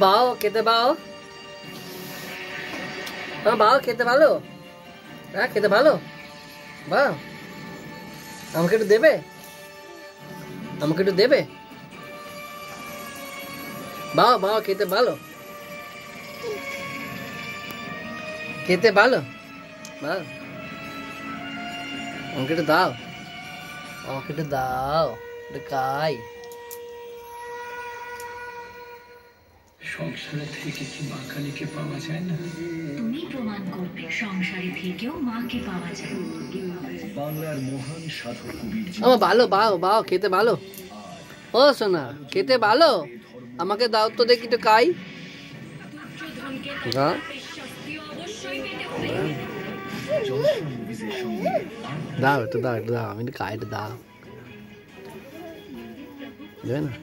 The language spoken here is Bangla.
বাও খেতে বাও। বাও খেতে ভালো। হ্যাঁ খেতে ভালো। বাও আমাকে একটু দেবে, আমাকে একটু দেবে। বাও বাও খেতে ভালো, খেতে ভালো। বাও আমাকে একটু দাও, আমাকে একটু দাও, একটু খাই। সংসারে থেকে কি মা কালীকে পাওয়া যায় না? তুমি প্রমাণ করবে সংসারে থেকেও মাকে পাওয়া যায়। বাংলার মহান সাধক কবির আমার ভালো, বাও বাও খেতে ভালো। ও সোনা খেতে ভালো, আমাকে দাও তো দেখি একটু খাই। দাও একটু দাও, একটু দাও, আমি একটু খাই, একটু দাও, দেবে না?